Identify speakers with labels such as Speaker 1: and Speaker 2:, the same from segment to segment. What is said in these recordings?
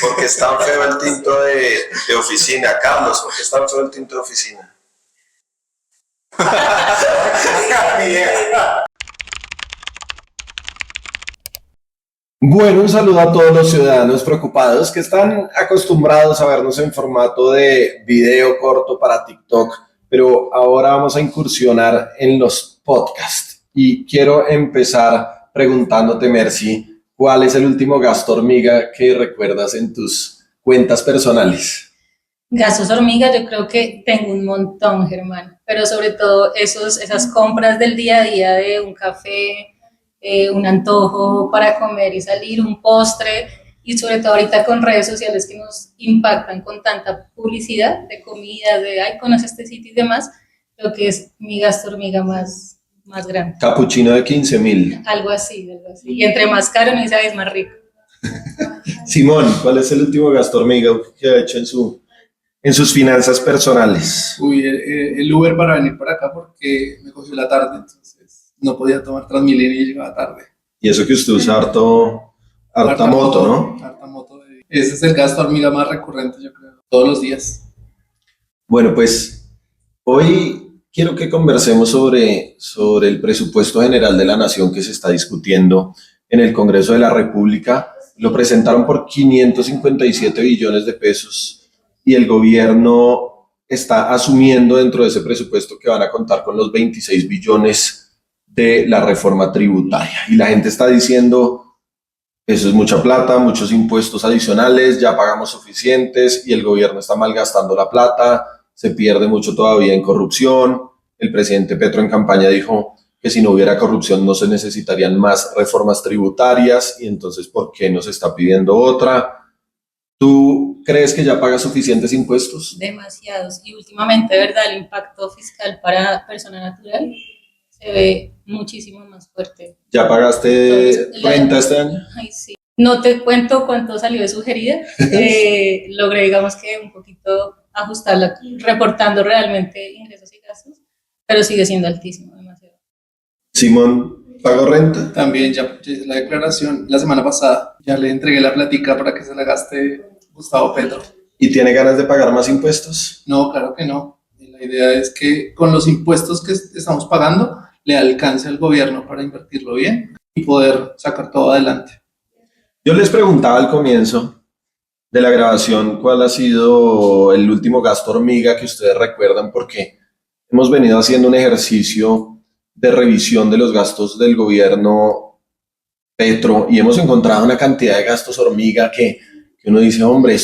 Speaker 1: Porque es tan feo el tinto de oficina, Carlos, porque es tan feo el tinto de oficina. Bueno, un saludo a todos los ciudadanos preocupados que están acostumbrados a vernos en formato de video corto para TikTok, pero ahora vamos a incursionar en los podcasts. Y quiero empezar preguntándote, Mercy, ¿cuál es el último gasto hormiga que recuerdas en tus cuentas personales?
Speaker 2: Gastos hormiga, yo creo que tengo un montón, Germán, pero sobre todo esas compras del día a día de un café, un antojo para comer y salir, un postre, y sobre todo ahorita con redes sociales que nos impactan con tanta publicidad de comida, de, ay, conoce este sitio y demás, creo que es mi gasto hormiga más grande.
Speaker 1: Capuchino de 15.000.
Speaker 2: Algo así, algo así. Y entre más caro, no sabes, más rico.
Speaker 1: Simón, ¿cuál es el último gasto hormiga que ha hecho en sus finanzas personales?
Speaker 3: Uy, el Uber para venir para acá porque me cogió la tarde, entonces no podía tomar Transmilenio y llegaba tarde.
Speaker 1: Y eso que usted usa harta moto, ¿no?
Speaker 3: Harta moto. Ese es el gasto hormiga más recurrente, yo creo, todos los días.
Speaker 1: Bueno, pues hoy quiero que conversemos sobre el presupuesto general de la nación que se está discutiendo en el Congreso de la República. Lo presentaron por 557 billones de pesos y el gobierno está asumiendo dentro de ese presupuesto que van a contar con los 26 billones de la reforma tributaria. Y la gente está diciendo, eso es mucha plata, muchos impuestos adicionales, ya pagamos suficientes y el gobierno está malgastando la plata, se pierde mucho todavía en corrupción. El presidente Petro en campaña dijo que si no hubiera corrupción no se necesitarían más reformas tributarias y entonces ¿por qué nos está pidiendo otra? ¿Tú crees que ya pagas suficientes impuestos?
Speaker 2: Demasiados. Y últimamente, de verdad, el impacto fiscal para persona natural se ve muchísimo más fuerte.
Speaker 1: ¿Ya pagaste renta este año?
Speaker 2: Ay, sí. No te cuento cuánto salió de sugerida. Logré, digamos que un poquito ajustarla, reportando realmente ingresos y gastos, pero sigue siendo altísimo, demasiado.
Speaker 1: Simón, ¿pagó renta?
Speaker 3: También ya la declaración la semana pasada, ya le entregué la platica para que se la gaste Gustavo Petro.
Speaker 1: ¿Y tiene ganas de pagar más impuestos?
Speaker 3: No, claro que no. La idea es que con los impuestos que estamos pagando, le alcance al gobierno para invertirlo bien y poder sacar todo adelante.
Speaker 1: Yo les preguntaba al comienzo de la grabación cuál ha sido el último gasto hormiga que ustedes recuerdan, porque hemos venido haciendo un ejercicio de revisión de los gastos del gobierno Petro y hemos encontrado una cantidad de gastos hormiga que uno dice, hombre,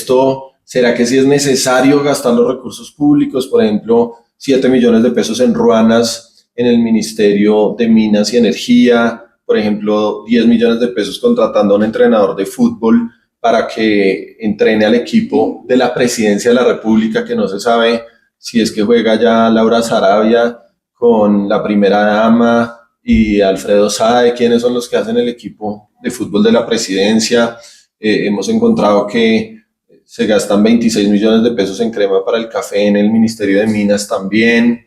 Speaker 1: ¿será que sí es necesario gastar los recursos públicos? Por ejemplo, 7 millones de pesos en ruanas en el Ministerio de Minas y Energía, por ejemplo, 10 millones de pesos contratando a un entrenador de fútbol para que entrene al equipo de la Presidencia de la República, que no se sabe si es que juega ya Laura Sarabia con la primera dama y Alfredo Sae, quiénes son los que hacen el equipo de fútbol de la Presidencia. Hemos encontrado que se gastan 26 millones de pesos en crema para el café en el Ministerio de Minas también.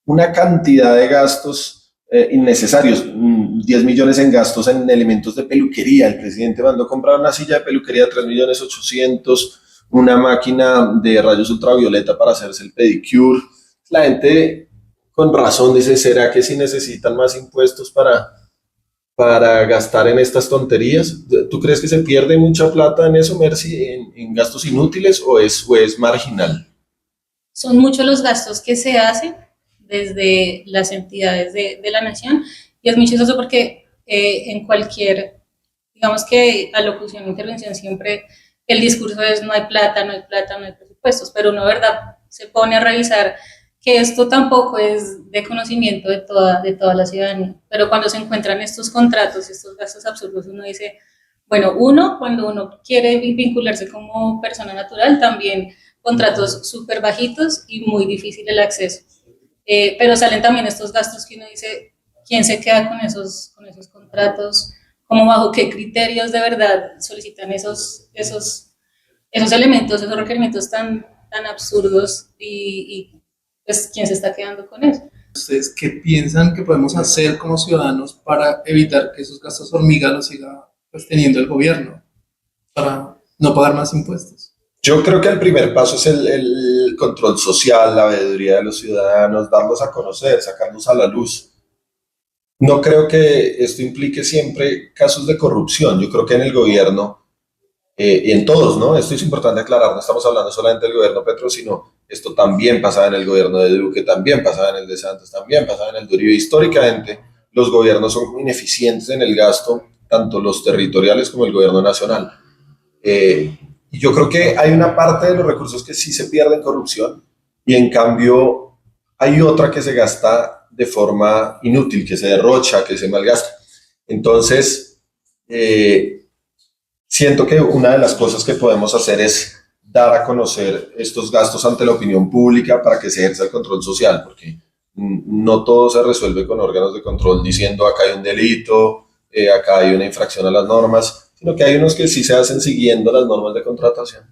Speaker 1: Una cantidad de gastos innecesarios, 10 millones en gastos en elementos de peluquería. El presidente mandó a comprar una silla de peluquería, 3.800.000, una máquina de rayos ultravioleta para hacerse el pedicure. La gente con razón dice, ¿será que sí necesitan más impuestos para gastar en estas tonterías? ¿Tú crees que se pierde mucha plata en eso, Mercy, en gastos inútiles o es marginal?
Speaker 2: Son muchos los gastos que se hacen desde las entidades de la nación y es muy chistoso porque en cualquier, digamos que alocución o intervención siempre el discurso es no hay plata, no hay plata, no hay presupuestos, pero uno, verdad, se pone a revisar que esto tampoco es de conocimiento de toda la ciudadanía, pero cuando se encuentran estos contratos, estos gastos absurdos, uno dice, bueno, cuando uno quiere vincularse como persona natural, también contratos súper bajitos y muy difícil el acceso. Pero salen también estos gastos que uno dice, ¿quién se queda con esos contratos? ¿Cómo bajo qué criterios de verdad solicitan esos elementos, esos requerimientos tan absurdos y pues quién se está quedando con eso?
Speaker 3: ¿Ustedes qué piensan que podemos hacer como ciudadanos para evitar que esos gastos hormiga los siga pues, teniendo el gobierno? Para no pagar más impuestos.
Speaker 1: Yo creo que el primer paso es el control social, la veeduría de los ciudadanos, darlos a conocer, sacarlos a la luz. No creo que esto implique siempre casos de corrupción. Yo creo que en el gobierno y en todos, ¿no? Esto es importante aclarar, no estamos hablando solamente del gobierno Petro, sino esto también pasaba en el gobierno de Duque, también pasaba en el de Santos, también pasaba en el de Uribe. Históricamente, los gobiernos son ineficientes en el gasto, tanto los territoriales como el gobierno nacional. Y yo creo que hay una parte de los recursos que sí se pierde en corrupción y en cambio hay otra que se gasta de forma inútil, que se derrocha, que se malgasta. Entonces, siento que una de las cosas que podemos hacer es dar a conocer estos gastos ante la opinión pública para que se ejerza el control social, porque no todo se resuelve con órganos de control diciendo acá hay un delito, acá hay una infracción a las normas, sino que hay unos que sí se hacen siguiendo las normas de contratación,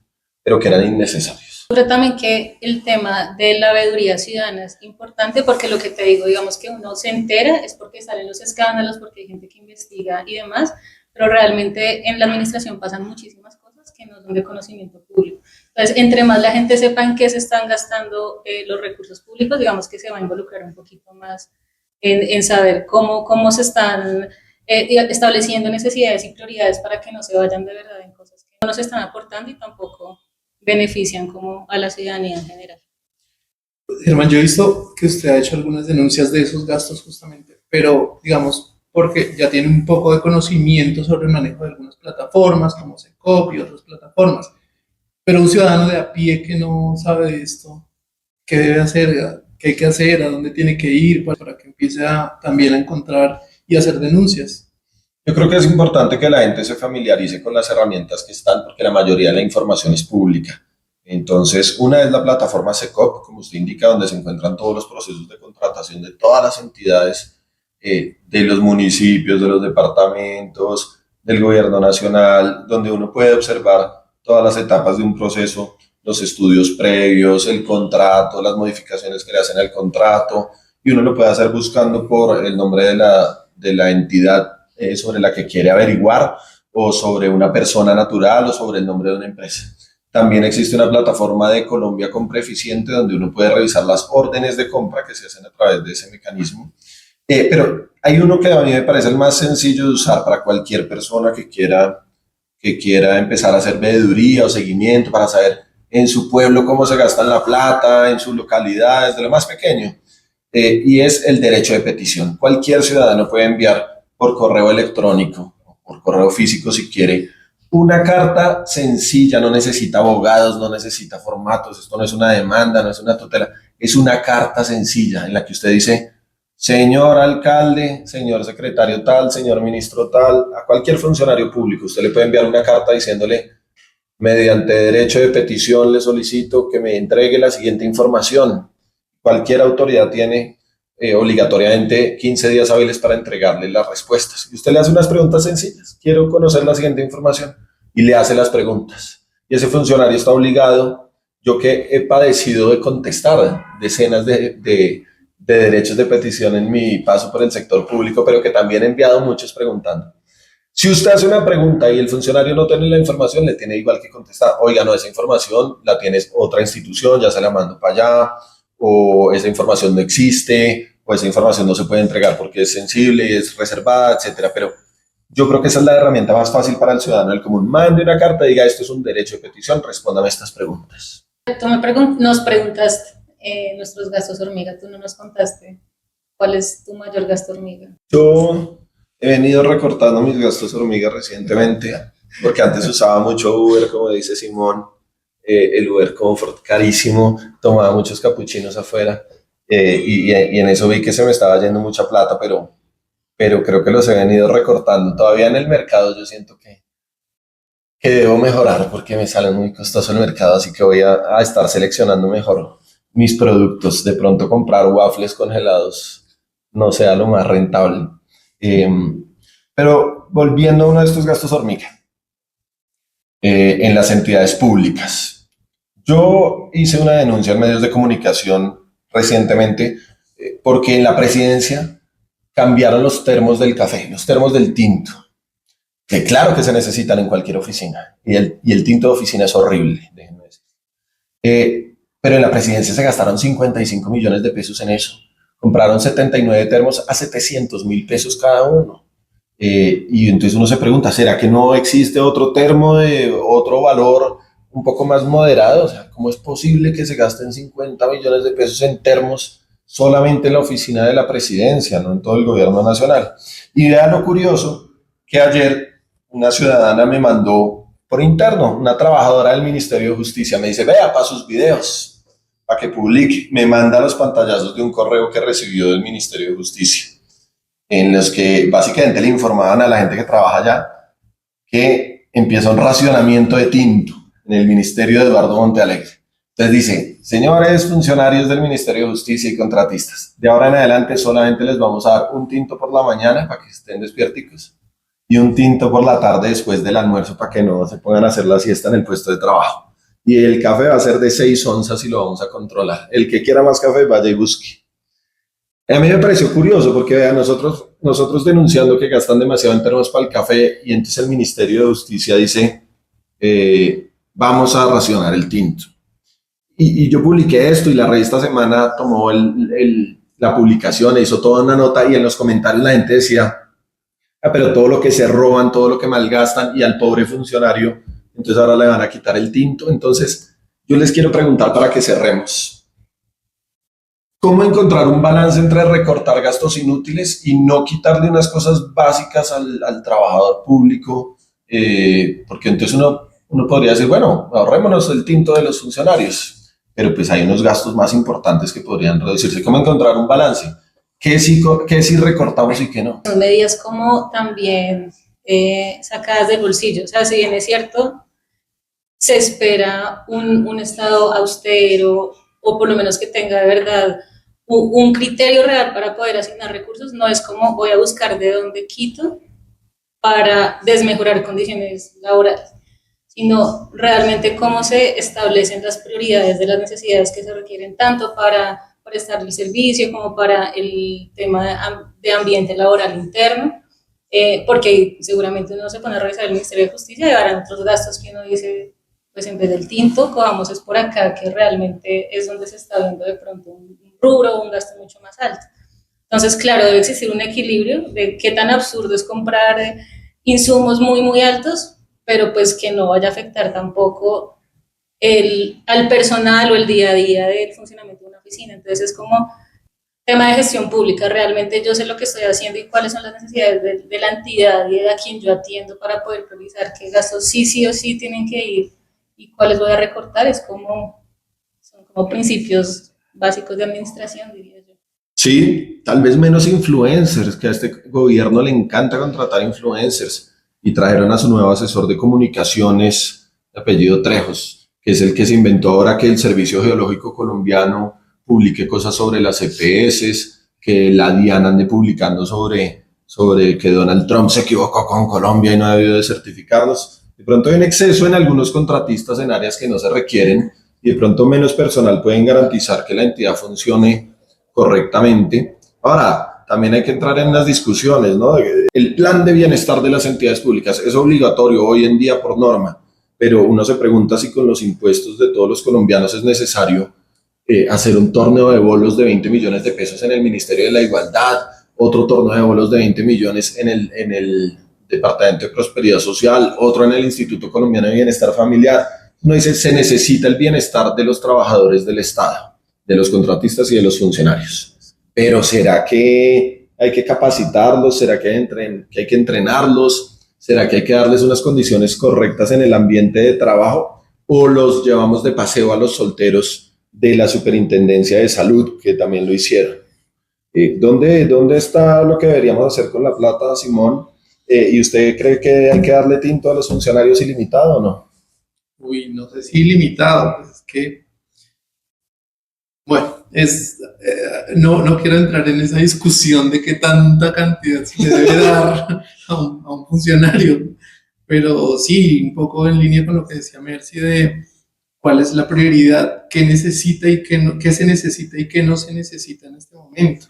Speaker 1: pero que eran innecesarios.
Speaker 2: Pero también que el tema de la veeduría ciudadana es importante porque lo que te digo, digamos que uno se entera es porque salen los escándalos, porque hay gente que investiga y demás, pero realmente en la administración pasan muchísimas cosas que no son de conocimiento público. Entonces, entre más la gente sepa en qué se están gastando los recursos públicos, digamos que se va a involucrar un poquito más en saber cómo se están estableciendo necesidades y prioridades para que no se vayan de verdad en cosas que no se están aportando y tampoco benefician como a la ciudadanía en general.
Speaker 3: Germán, yo he visto que usted ha hecho algunas denuncias de esos gastos justamente, pero digamos, porque ya tiene un poco de conocimiento sobre el manejo de algunas plataformas, como Secop y otras plataformas, pero un ciudadano de a pie que no sabe de esto, ¿qué debe hacer? ¿Qué hay que hacer? ¿A dónde tiene que ir para que empiece también a encontrar y hacer denuncias?
Speaker 1: Yo creo que es importante que la gente se familiarice con las herramientas que están, porque la mayoría de la información es pública. Entonces, una es la plataforma SECOP, como usted indica, donde se encuentran todos los procesos de contratación de todas las entidades, de los municipios, de los departamentos, del gobierno nacional, donde uno puede observar todas las etapas de un proceso, los estudios previos, el contrato, las modificaciones que le hacen al contrato, y uno lo puede hacer buscando por el nombre de la entidad sobre la que quiere averiguar, o sobre una persona natural, o sobre el nombre de una empresa. También existe una plataforma de Colombia Compra Eficiente donde uno puede revisar las órdenes de compra que se hacen a través de ese mecanismo. Pero hay uno que a mí me parece el más sencillo de usar para cualquier persona que quiera empezar a hacer veeduría o seguimiento para saber en su pueblo cómo se gasta la plata, en su localidad, desde lo más pequeño. Y es el derecho de petición. Cualquier ciudadano puede enviar por correo electrónico o por correo físico si quiere una carta sencilla, no necesita abogados, no necesita formatos, esto no es una demanda, no es una tutela, es una carta sencilla en la que usted dice, señor alcalde, señor secretario tal, señor ministro tal, a cualquier funcionario público, usted le puede enviar una carta diciéndole, mediante derecho de petición le solicito que me entregue la siguiente información. Cualquier autoridad tiene obligatoriamente 15 días hábiles para entregarle las respuestas. Y usted le hace unas preguntas sencillas. Quiero conocer la siguiente información. Y le hace las preguntas. Y ese funcionario está obligado, yo que he padecido de contestar decenas de derechos de petición en mi paso por el sector público, pero que también he enviado muchos preguntando. Si usted hace una pregunta y el funcionario no tiene la información, le tiene igual que contestar, oiga, no, esa información la tiene otra institución, ya se la mando para allá, o esa información no existe, o esa información no se puede entregar porque es sensible, es reservada, etcétera. Pero yo creo que esa es la herramienta más fácil para el ciudadano del común. Mande una carta, diga, esto es un derecho de petición, respóndame estas preguntas.
Speaker 2: Tú nos preguntaste nuestros gastos hormiga, tú no nos contaste cuál es tu mayor gasto hormiga.
Speaker 1: Yo he venido recortando mis gastos hormiga recientemente, porque antes usaba mucho Uber, como dice Simón, el Uber Comfort carísimo, tomaba muchos capuchinos afuera, y en eso vi que se me estaba yendo mucha plata, pero creo que los he venido recortando. Todavía en el mercado yo siento que debo mejorar porque me sale muy costoso el mercado, así que voy a estar seleccionando mejor mis productos. De pronto comprar waffles congelados no sea lo más rentable. Pero volviendo a uno de estos gastos hormiga, en las entidades públicas. Yo hice una denuncia en medios de comunicación recientemente porque en la presidencia cambiaron los termos del café, los termos del tinto. que claro que se necesitan en cualquier oficina, y el tinto de oficina es horrible, déjenme decir. Pero en la presidencia se gastaron 55 millones de pesos en eso. Compraron 79 termos a 700.000 pesos cada uno. Y entonces uno se pregunta, ¿será que no existe otro termo de otro valor un poco más moderado? O sea, ¿cómo es posible que se gasten 50 millones de pesos en termos solamente en la oficina de la presidencia, no en todo el gobierno nacional? Y vea lo curioso, que ayer una ciudadana me mandó por interno, una trabajadora del Ministerio de Justicia, me dice, vea para sus videos, para que publique, me manda los pantallazos de un correo que recibió del Ministerio de Justicia, en los que básicamente le informaban a la gente que trabaja allá que empieza un racionamiento de tinto en el Ministerio de Eduardo Montealegre. Entonces dice, señores funcionarios del Ministerio de Justicia y contratistas, de ahora en adelante solamente les vamos a dar un tinto por la mañana para que estén despierticos y un tinto por la tarde después del almuerzo para que no se pongan a hacer la siesta en el puesto de trabajo. Y el café va a ser de 6 onzas y lo vamos a controlar. El que quiera más café, vaya y busque. A mí me pareció curioso porque vean, nosotros denunciando que gastan demasiado en termos para el café y entonces el Ministerio de Justicia dice, vamos a racionar el tinto. Y yo publiqué esto y la revista Semana tomó la publicación e hizo toda una nota y en los comentarios la gente decía, pero todo lo que se roban, todo lo que malgastan y al pobre funcionario, entonces ahora le van a quitar el tinto. Entonces yo les quiero preguntar para que cerremos. ¿Cómo encontrar un balance entre recortar gastos inútiles y no quitarle unas cosas básicas al trabajador público? Porque entonces uno podría decir, bueno, ahorrémonos el tinto de los funcionarios, pero pues hay unos gastos más importantes que podrían reducirse. ¿Cómo encontrar un balance? ¿Qué sí recortamos y qué no?
Speaker 2: Son medidas como también sacadas del bolsillo. O sea, si bien es cierto, se espera un Estado austero o por lo menos que tenga de verdad un criterio real para poder asignar recursos, no es como voy a buscar de dónde quito para desmejorar condiciones laborales, sino realmente cómo se establecen las prioridades de las necesidades que se requieren tanto para prestar el servicio como para el tema de ambiente laboral interno, porque seguramente uno se pone a revisar el Ministerio de Justicia y habrán otros gastos que uno dice, pues en vez del tinto, cojamos es por acá, que realmente es donde se está viendo de pronto un rubro o un gasto mucho más alto. Entonces, claro, debe existir un equilibrio de qué tan absurdo es comprar insumos muy, muy altos, pero pues que no vaya a afectar tampoco al personal o el día a día del funcionamiento de una oficina. Entonces, es como tema de gestión pública, realmente yo sé lo que estoy haciendo y cuáles son las necesidades de la entidad y de a quien yo atiendo para poder priorizar qué gastos sí o sí tienen que ir y cuáles voy a recortar. Son como principios básicos de administración, diría yo.
Speaker 1: Sí, tal vez menos influencers, que a este gobierno le encanta contratar influencers y trajeron a su nuevo asesor de comunicaciones, de apellido Trejos, que es el que se inventó ahora que el Servicio Geológico Colombiano publique cosas sobre las EPS, que la DIAN ande publicando sobre que Donald Trump se equivocó con Colombia y no debió de certificarlos. De pronto hay un exceso en algunos contratistas en áreas que no se requieren y de pronto menos personal pueden garantizar que la entidad funcione correctamente. Ahora, también hay que entrar en las discusiones, ¿no? El plan de bienestar de las entidades públicas es obligatorio hoy en día por norma, pero uno se pregunta si con los impuestos de todos los colombianos es necesario hacer un torneo de bolos de 20 millones de pesos en el Ministerio de la Igualdad, otro torneo de bolos de 20 millones en el Departamento de Prosperidad Social, otro en el Instituto Colombiano de Bienestar Familiar. No dice, se necesita el bienestar de los trabajadores del Estado, de los contratistas y de los funcionarios. Pero ¿será que hay que capacitarlos? ¿Será que hay que entrenarlos? ¿Será que hay que darles unas condiciones correctas en el ambiente de trabajo? ¿O los llevamos de paseo a los solteros de la Superintendencia de Salud, que también lo hicieron? ¿Dónde está lo que deberíamos hacer con la plata, Simón? ¿Y usted cree que hay que darle tinto a los funcionarios ilimitado o no?
Speaker 3: Uy, no sé si limitado, pues es que, bueno, no quiero entrar en esa discusión de qué tanta cantidad se le debe dar a un funcionario, pero sí, un poco en línea con lo que decía Mercy de cuál es la prioridad, qué necesita y qué, no, qué se necesita y qué no se necesita en este momento.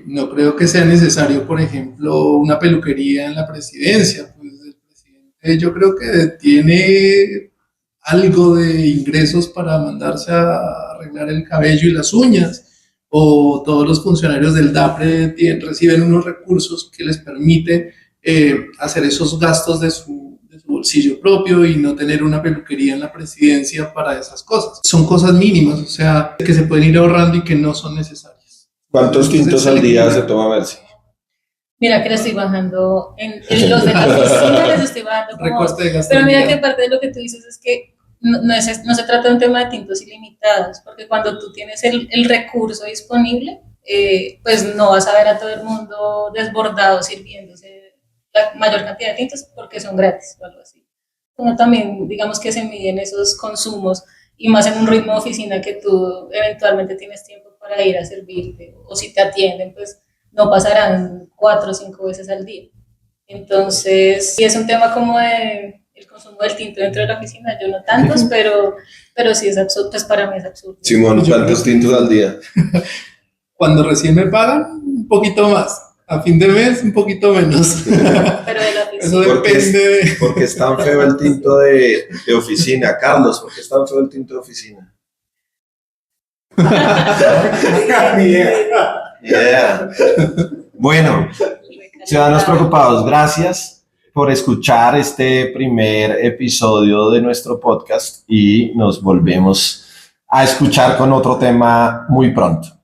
Speaker 3: No creo que sea necesario, por ejemplo, una peluquería en la presidencia. Pues el presidente yo creo que tiene algo de ingresos para mandarse a arreglar el cabello y las uñas, o todos los funcionarios del DAPRE reciben unos recursos que les permite hacer esos gastos de su bolsillo propio y no tener una peluquería en la presidencia para esas cosas. Son cosas mínimas, o sea, que se pueden ir ahorrando y que no son necesarias.
Speaker 1: ¿Cuántos tintos al día se toma Mercy?
Speaker 2: Mira que le estoy bajando, en los de la oficina les estoy bajando como
Speaker 3: Recorte de gasto.
Speaker 2: pero mira que parte de lo que tú dices es que no se trata de un tema de tintos ilimitados, porque cuando tú tienes el recurso disponible, pues no vas a ver a todo el mundo desbordado sirviéndose la mayor cantidad de tintos porque son gratis o algo así. Uno también, digamos que se miden esos consumos y más en un ritmo de oficina que tú eventualmente tienes tiempo para ir a servirte o si te atienden, pues no pasarán 4 o 5 veces al día. Entonces, sí es un tema como de el consumo del tinto dentro de la oficina, yo no tantos, pero sí es absurdo, pues para mí es absurdo.
Speaker 1: Simón, ¿cuántos tintos al día?
Speaker 3: Cuando recién me pagan, un poquito más. A fin de mes, un poquito menos.
Speaker 2: Pero de la oficina.
Speaker 3: Eso depende.
Speaker 1: Porque es tan feo el tinto de oficina. Carlos, ¿por qué es tan feo el tinto de oficina? Yeah. Bueno, ciudadanos preocupados, gracias por escuchar este primer episodio de nuestro podcast y nos volvemos a escuchar con otro tema muy pronto.